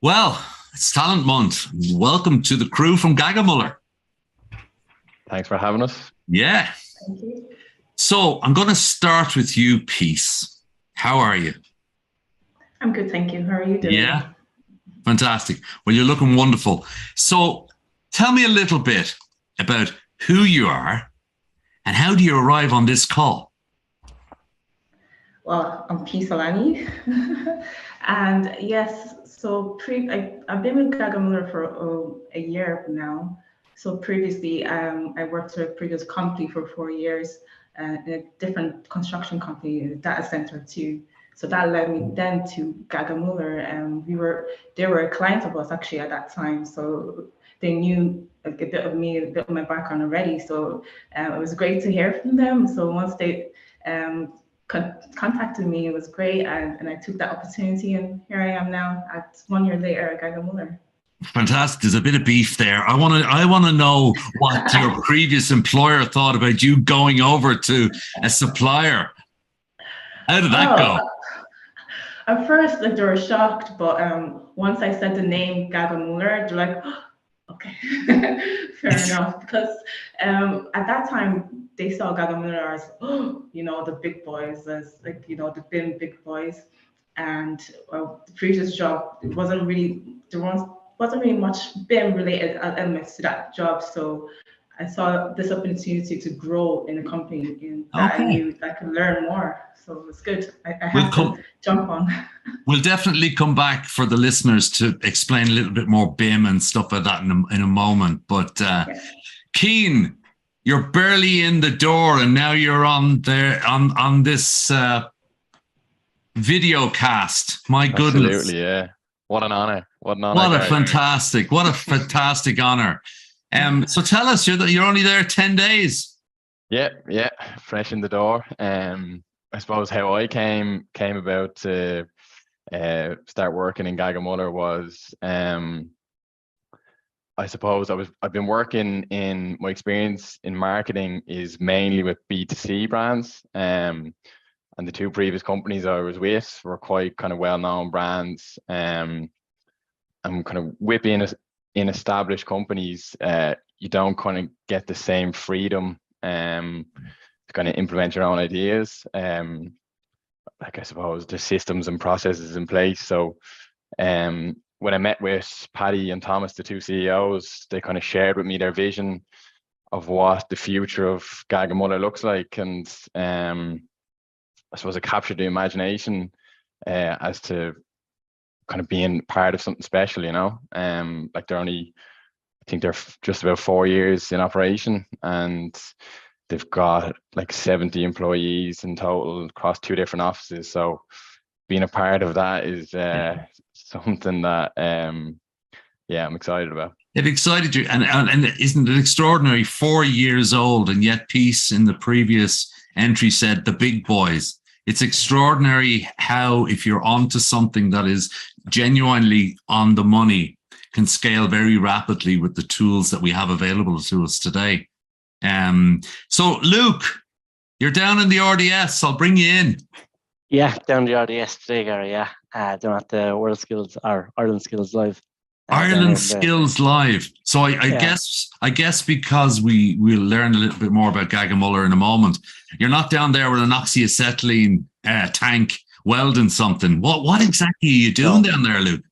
Well, it's Talent Month. Welcome to the crew from GagaMuller. Thanks for having us. Yeah. Thank you. So I'm going to start with you, Peace. How are you? I'm good, thank you. How are you doing? Yeah. Fantastic. Well, you're looking wonderful. So tell me a little bit about who you are and how do you arrive on this call? Well, I'm Peace Olaniyi. And yes, so I've been with GagaMuller for a year now. So previously, I worked at a previous company for 4 years, in a different construction company, a data center too. So that led me then to GagaMuller, and they were a client of us actually at that time. So they knew a bit of me, a bit of my background already. So it was great to hear from them. So once they um, contacted me, it was great, and I took that opportunity, and here I am now at 1 year later at GagaMuller. Fantastic. There's a bit of beef there. I want to know what your previous employer thought about you going over to a supplier. How did that go? Oh, at first, like they were shocked, but once I said the name GagaMuller, they're like, "Oh, okay, fair enough." Because at that time they saw GagaMuller as, the big boys, as like the big boys, and the previous job it wasn't really wasn't really much BIM related elements to that job, so I saw this opportunity to grow in a company that I Okay. knew that I could learn more. So it's good. I We'll had to come. jump on. We'll definitely come back for the listeners to explain a little bit more BIM and stuff like that in a moment. But Yeah. Cian, you're barely in the door, and now you're on there on this video cast. My goodness, Absolutely, yeah. What an honor. What an honor, what a Gary. fantastic honor. So tell us, you're only there 10 days. Yeah, fresh in the door. I suppose how I came about to start working in GagaMuller was I suppose I've been working in my experience in marketing is mainly with B2C brands. And the two previous companies I was with were quite kind of well-known brands. And kind of in established companies, you don't kind of get the same freedom to kind of implement your own ideas. Like I suppose the systems and processes in place. So when I met with Paddy and Thomas, the two CEOs, they kind of shared with me their vision of what the future of GagaMuller looks like, and I suppose it captured the imagination as to kind of being part of something special, like I think they're just about 4 years in operation, and they've got like 70 employees in total across two different offices. So being a part of that is something that, I'm excited about. It excited you, and isn't it extraordinary? 4 years old, and yet Peace in the previous entry said the big boys. It's extraordinary how, if you're onto something that is genuinely on the money, can scale very rapidly with the tools that we have available to us today. So Luke, you're down in the RDS. I'll bring you in. Yeah, down the RDS today, Gary. Yeah, down at the World Skills or Ireland Skills Live. Ireland Skills Live. So I guess because we'll learn a little bit more about GagaMuller in a moment. You're not down there with an oxyacetylene tank welding something. What exactly are you doing down there, Luke?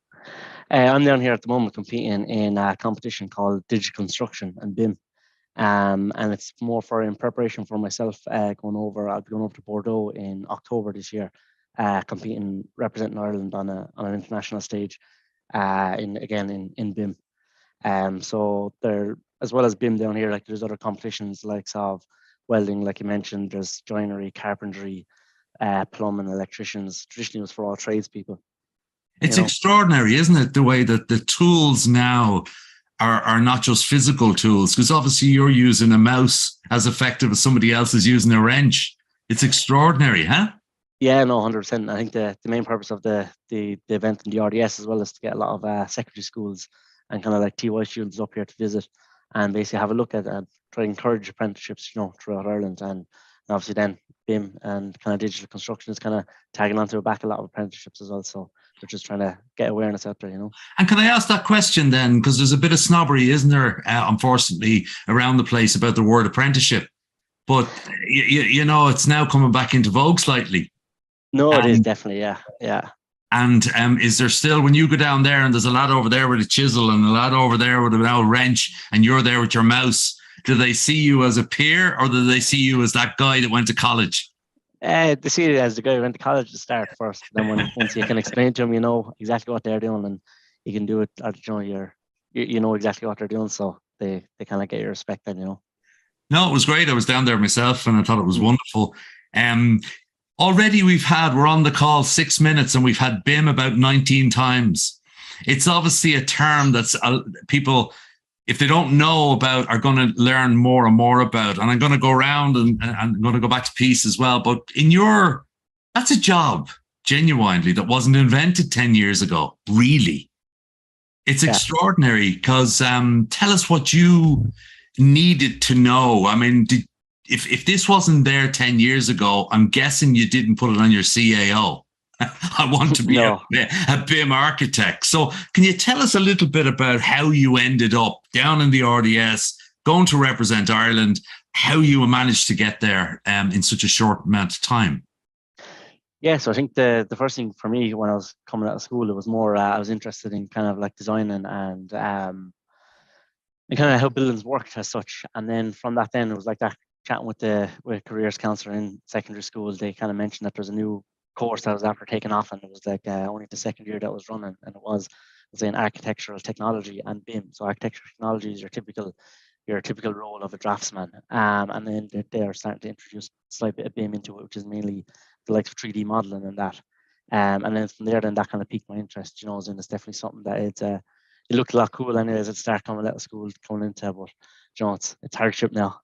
I'm down here at the moment competing in a competition called Digital Construction and BIM. And it's more in preparation for myself I'll be going over to Bordeaux in October this year, competing, representing Ireland on an international stage, in BIM. So there, as well as BIM down here, like there's other competitions like of welding, like you mentioned, there's joinery, carpentry, plumbing, electricians. Traditionally it was for all tradespeople. It's extraordinary, isn't it, the way that the tools now are not just physical tools, because obviously you're using a mouse as effective as somebody else is using a wrench. It's extraordinary, huh? Yeah, no, 100%. I think the main purpose of the event in the RDS as well is to get a lot of secondary schools and kind of like TY students up here to visit and basically have a look at and try to encourage apprenticeships, throughout Ireland, and obviously then BIM and kind of digital construction is kind of tagging onto the back a lot of apprenticeships as well. So we're just trying to get awareness out there, you know. And can I ask that question then? Because there's a bit of snobbery, isn't there, unfortunately, around the place about the word apprenticeship. But, you know, it's now coming back into vogue slightly. No, it is definitely, yeah. And is there still, when you go down there and there's a lad over there with a chisel and a lad over there with an old wrench and you're there with your mouse, do they see you as a peer or do they see you as that guy that went to college? They see it as the guy who went to college to start first. Then once you can explain to them, you know exactly what they're doing and you can do it, you know exactly what they're doing. So they kind of get your respect then, you know. No, it was great. I was down there myself and I thought it was wonderful. Already we're on the call 6 minutes and we've had BIM about 19 times. It's obviously a term that's people, if they don't know about, are going to learn more and more about. And I'm going to go around and I'm going to go back to Peace as well. But that's a job, genuinely, that wasn't invented 10 years ago, really. It's extraordinary because tell us what you needed to know. I mean, if this wasn't there 10 years ago, I'm guessing you didn't put it on your CAO. I want to be a BIM architect. So can you tell us a little bit about how you ended up down in the RDS, going to represent Ireland, how you managed to get there in such a short amount of time? Yeah, so I think the first thing for me when I was coming out of school, it was more, I was interested in kind of like designing and kind of how buildings worked as such. And then from that, then it was like that chatting with careers counsellor in secondary school, they kind of mentioned that there's a new course that was after taking off, and it was like only the second year that was running, and it was in architectural technology and BIM. So architectural technology is your typical role of a draftsman, and then they are starting to introduce a slight bit of BIM into it, which is mainly the likes of 3D modeling and that. And then from there, then that kind of piqued my interest. You know, and it's definitely something that it looked a lot cool anyways at start coming out of school, coming into, but you know, it's hardship now.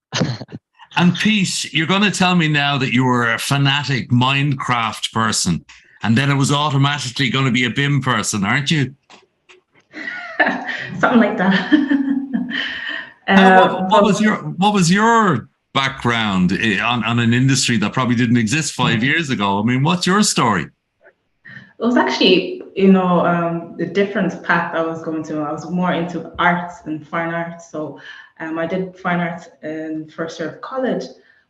And Peace, you're going to tell me now that you were a fanatic Minecraft person, and then it was automatically going to be a BIM person, aren't you? Something like that. What was your background on an industry that probably didn't exist 5 years ago? I mean, what's your story? It was actually, you know, the different path I was going to. I was more into arts and fine arts. So I did fine arts in first year of college,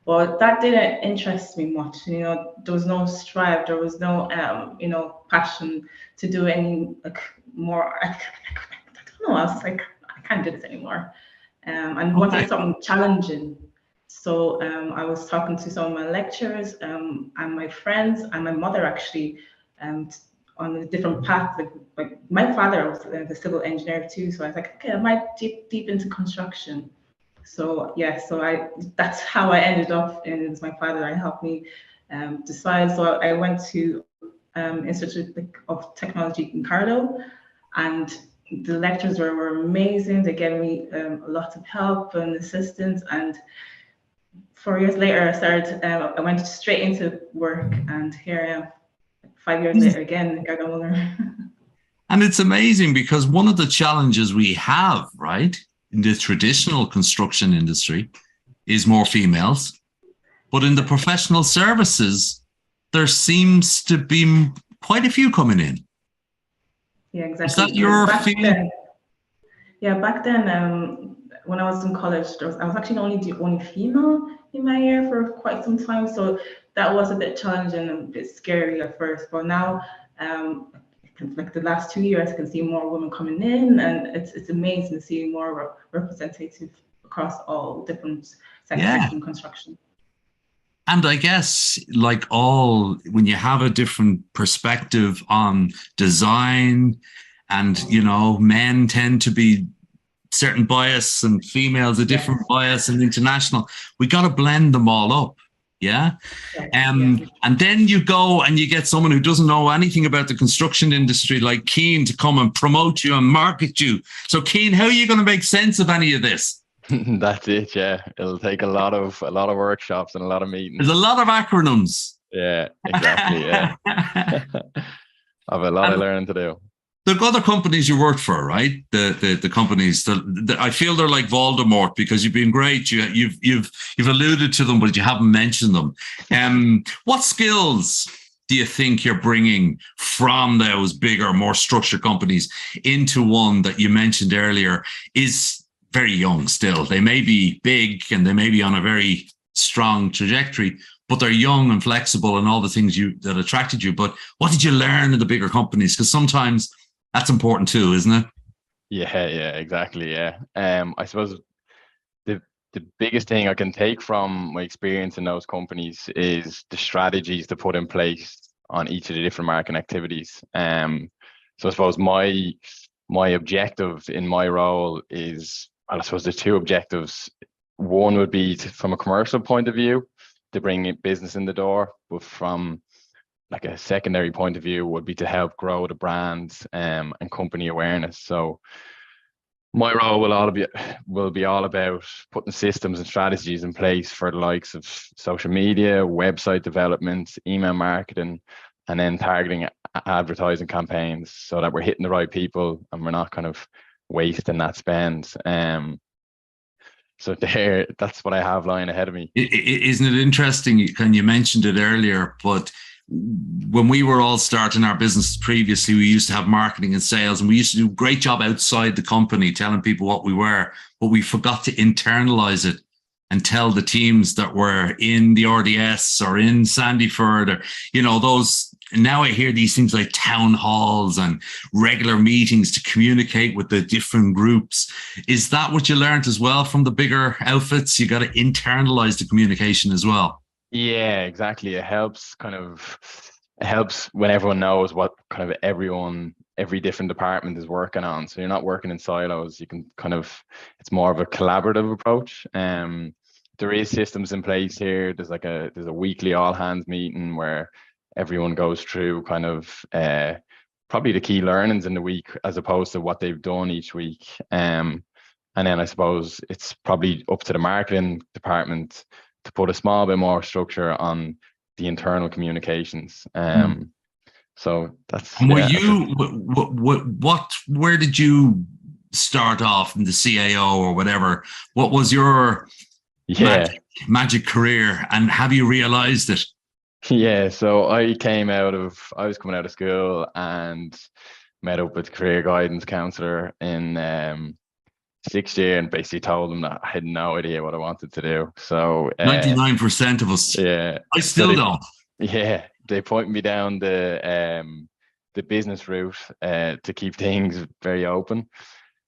but that didn't interest me much. You know, there was no strive, there was no, you know, passion to do any more. I don't know. I was like, I can't do this anymore, and wanted something challenging. So I was talking to some of my lecturers and my friends and my mother actually. On a different path, like my father was a civil engineer too, so I was like, okay, I might deep into construction. So yeah, that's how I ended up, and it was my father that helped me decide. So I went to Institute of Technology in Carlow, and the lectures were amazing. They gave me a lot of help and assistance, and 4 years later I went straight into work, and here I am. 5 years later again, GagaMuller. And it's amazing because one of the challenges we have, right, in the traditional construction industry is more females. But in the professional services, there seems to be quite a few coming in. Yeah, exactly. Is that your feeling? Back then, when I was in college, I was actually the only female in my year for quite some time. So that was a bit challenging and a bit scary at first. But now, like the last 2 years, I can see more women coming in, and it's amazing to see more representative across all different sectors in construction. And I guess, like when you have a different perspective on design, and you know, men tend to be certain bias and females a different bias and international, we got to blend them all up. Yeah. And then you go and you get someone who doesn't know anything about the construction industry, like Cian, to come and promote you and market you. So Cian, how are you going to make sense of any of this? That's it. Yeah. It'll take a lot of workshops and a lot of meetings. There's a lot of acronyms. Yeah, exactly. Yeah. I have a lot of learning to do. The other companies you worked for, right? The companies that I feel they're like Voldemort because you've been great. You've alluded to them, but you haven't mentioned them. What skills do you think you're bringing from those bigger, more structured companies into one that you mentioned earlier is very young still? They may be big and they may be on a very strong trajectory, but they're young and flexible and all the things that attracted you. But what did you learn in the bigger companies? Because sometimes that's important too, isn't it? Yeah, exactly. Yeah. I suppose the biggest thing I can take from my experience in those companies is the strategies to put in place on each of the different marketing activities. So I suppose my objective in my role is, I suppose there's two objectives. One would be from a commercial point of view, to bring business in the door, but from like a secondary point of view would be to help grow the brand and company awareness. So my role will be all about putting systems and strategies in place for the likes of social media, website development, email marketing, and then targeting advertising campaigns so that we're hitting the right people and we're not kind of wasting that spend. So that's what I have lying ahead of me. Isn't it interesting? And you mentioned it earlier, but when we were all starting our business previously, we used to have marketing and sales, and we used to do a great job outside the company telling people what we were, but we forgot to internalize it and tell the teams that were in the RDS or in Sandyford or, those. Now I hear these things like town halls and regular meetings to communicate with the different groups. Is that what you learned as well from the bigger outfits? You got to internalize the communication as well. Yeah, exactly. It helps when everyone knows what kind of every different department is working on. So you're not working in silos. You can it's more of a collaborative approach. There is systems in place here. There's a weekly all hands meeting where everyone goes through probably the key learnings in the week as opposed to what they've done each week. And then I suppose it's probably up to the marketing department to put a small bit more structure on the internal communications. So that's. And where did you start off in the CAO or whatever? What was your magic career, and have you realized it? Yeah, so I was coming out of school and met up with a career guidance counsellor in sixth year and basically told them that I had no idea what I wanted to do. So 99% of us. Yeah. I still don't. Yeah, they pointed me down the business route to keep things very open.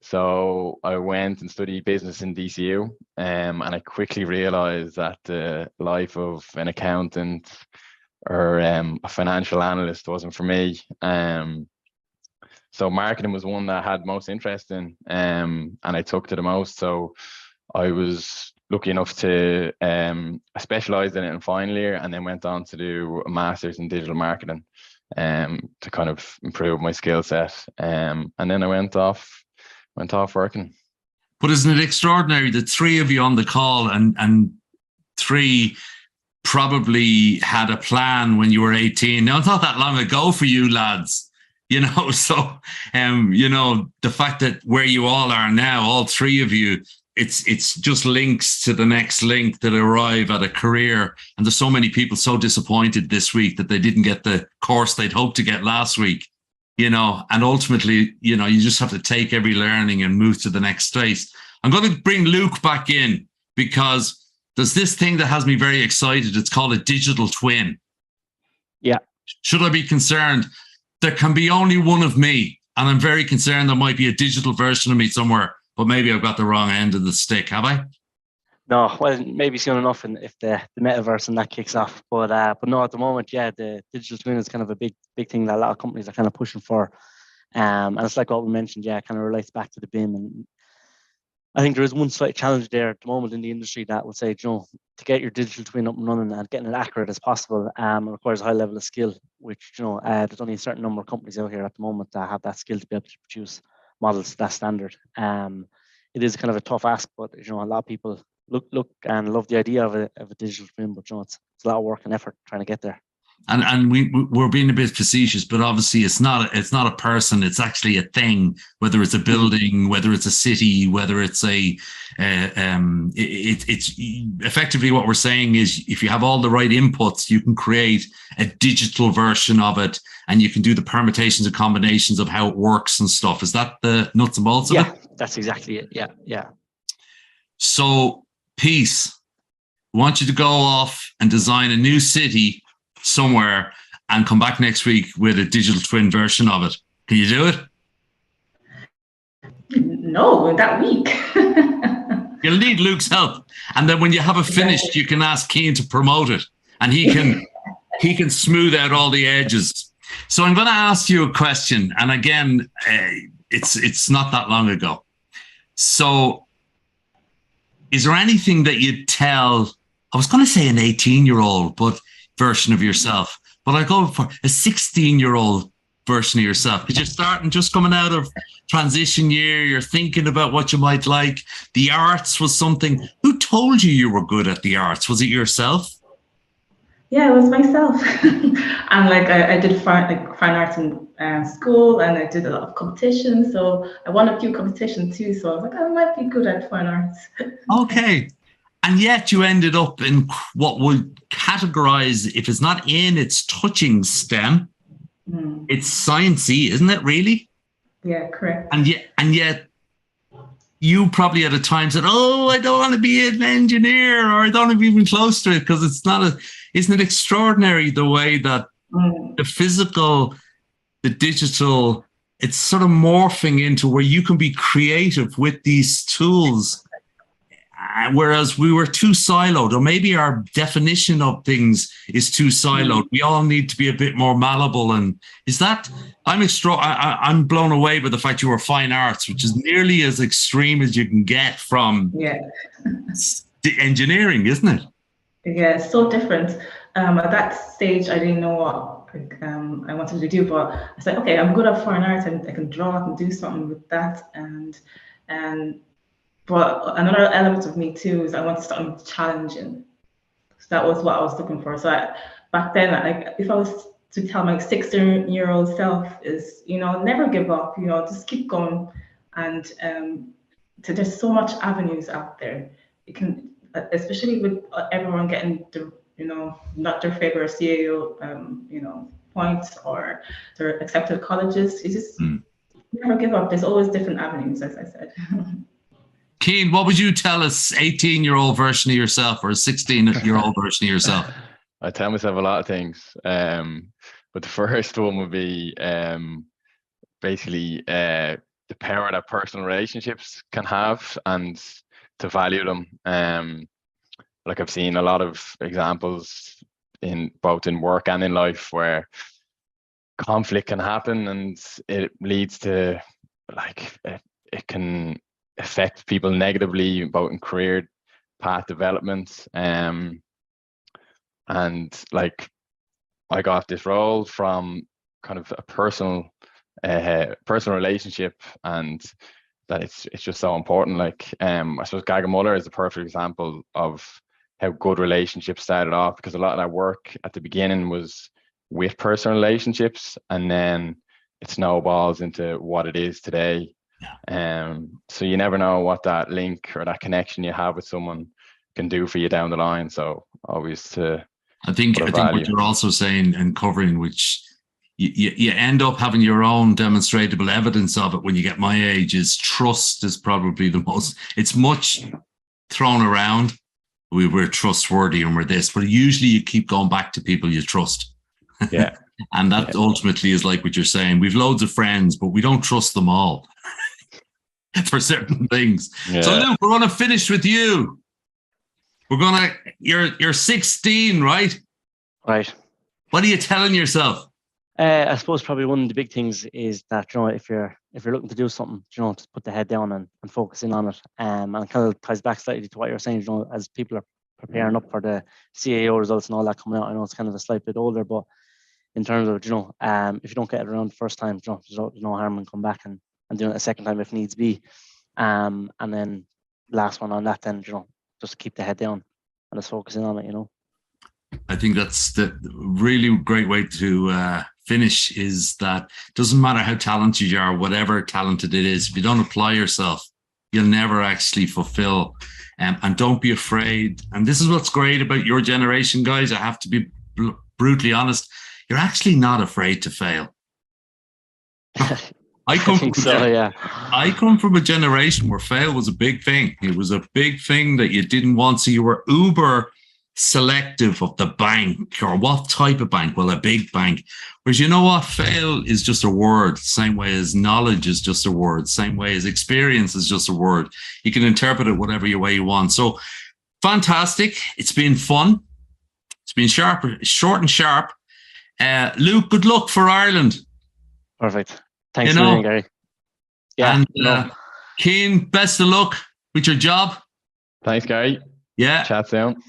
So I went and studied business in DCU, and I quickly realized that the life of an accountant or a financial analyst wasn't for me. So marketing was one that I had most interest in, and I took to the most. So I was lucky enough to I specialized in it in final year, and then went on to do a master's in digital marketing to kind of improve my skill set. And then I went off working. But isn't it extraordinary that three of you on the call and three probably had a plan when you were 18? Now, it's not that long ago for you lads, so the fact that where you all are now, all three of you, it's just links to the next link that arrive at a career. And there's so many people so disappointed this week that they didn't get the course they'd hoped to get last week. And ultimately, you just have to take every learning and move to the next space. I'm going to bring Luke back in because there's this thing that has me very excited. It's called a digital twin. Yeah. Should I be concerned? There can be only one of me, and I'm very concerned there might be a digital version of me somewhere, but maybe I've got the wrong end of the stick. Have I? No, well, maybe soon enough, and if the metaverse and that kicks off. But no, at the moment, the digital twin is kind of a big thing that a lot of companies are kind of pushing for. And it's like what we mentioned, it kind of relates back to the BIM. And I think there is one slight challenge there at the moment in the industry that will say, to get your digital twin up and running and getting it accurate as possible requires a high level of skill, which, there's only a certain number of companies out here at the moment that have that skill to be able to produce models to that standard. It is kind of a tough ask, but, a lot of people look and love the idea of a digital twin, but it's a lot of work and effort trying to get there. And we're being a bit facetious, but obviously it's not a person. It's actually a thing. Whether it's a building, whether it's a city, whether it's it's effectively what we're saying is if you have all the right inputs, you can create a digital version of it, and you can do the permutations and combinations of how it works and stuff. Is that the nuts and bolts of it? Yeah, that's exactly it. Yeah, yeah. So, Peace, I want you to go off and design a new city somewhere and come back next week with a digital twin version of it. Can you do it? No, that week. You'll need Luke's help. And then when you have it finished, you can ask Cian to promote it, and he can smooth out all the edges. So I'm going to ask you a question. And again, it's not that long ago. So is there anything that you'd tell, I was going to say an 18-year-old, but version of yourself, but I go for a 16-year-old version of yourself, because you're starting, just coming out of transition year, you're thinking about what you might like. The arts was something. Who told you were good at the arts? Was it yourself? Yeah, it was myself. And like I did fine arts in school, and I did a lot of competitions. So I won a few competitions too. So I was like, I might be good at fine arts. Okay. And yet you ended up in what would categorize, if it's not in, it's touching STEM. It's sciencey, isn't it, really? Yeah, correct. And yet you probably at a time said, oh, I don't want to be an engineer, or I don't want to be even close to it, because it's not isn't it extraordinary the way that the physical, the digital, it's sort of morphing into where you can be creative with these tools. Whereas we were too siloed, or maybe our definition of things is too siloed. We all need to be a bit more malleable. And is that, I'm blown away by the fact you were fine arts, which is nearly as extreme as you can get from engineering, isn't it? Yeah, it's so different. At that stage, I didn't know what I wanted to do, but I said, okay, I'm good at fine arts, and I can draw, I can do something with that. But another element of me too is I wanted something challenging. So that was what I was looking for. So back then, if I was to tell my 16-year-old self is, never give up, just keep going. And so there's so much avenues out there. You can, especially with everyone getting not their favorite CAO, points or their accepted colleges. You just never give up. There's always different avenues, as I said. Cian, what would you tell us, 18-year-old version of yourself or a 16-year-old version of yourself? I tell myself a lot of things, but the first one would be basically the power that personal relationships can have, and to value them. Like I've seen a lot of examples in both in work and in life where conflict can happen, and it leads to it can affect people negatively, both in career path development. And like I got this role from kind of a personal relationship, and that it's just so important. Like I suppose GagaMuller is a perfect example of how good relationships started off, because a lot of that work at the beginning was with personal relationships, and then it snowballs into what it is today. So you never know what that link or that connection you have with someone can do for you down the line. So always I think what you're also saying and covering, which you end up having your own demonstrable evidence of it when you get my age, is trust is probably the most, it's much thrown around. We're trustworthy and we're this, but usually you keep going back to people you trust. Yeah. And that ultimately is like what you're saying. We've loads of friends, but we don't trust them all for certain things. Yeah. So Luke, we're going to finish with you. You're 16, right? Right. What are you telling yourself? I suppose probably one of the big things is that, if you're looking to do something, just put the head down and focus in on it. And it kind of ties back slightly to what you're saying, as people are preparing up for the CAO results and all that coming out. I know it's kind of a slight bit older, but in terms of, if you don't get it around the first time, there's no harm in come back and doing it a second time if needs be. And then last one on that, then, just keep the head down and just focusing on it, I think that's the really great way to finish, is that it doesn't matter how talented you are, whatever talented it is, if you don't apply yourself, you'll never actually fulfill. And don't be afraid. And this is what's great about your generation, guys. I have to be brutally honest. You're actually not afraid to fail. I come from a generation where fail was a big thing. It was a big thing that you didn't want. So you were uber selective of the bank, or what type of bank. Well, a big bank. Whereas, you know what, fail is just a word, same way as knowledge is just a word, same way as experience is just a word. You can interpret it whatever way you want. So fantastic. It's been fun. It's been short and sharp. Luke, good luck for Ireland. Perfect. Thanks for doing, Gary. Yeah. And Cian, best of luck with your job. Thanks, Gary. Yeah. Chat soon.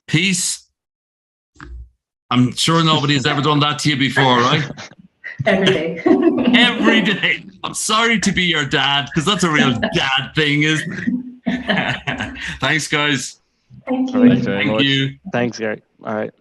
Peace. I'm sure nobody has ever done that to you before, right? Every day. Every day. I'm sorry to be your dad, because that's a real dad thing, isn't it? Thanks, guys. Thank you. Thanks very much. Thank you. Thanks, Gary. All right.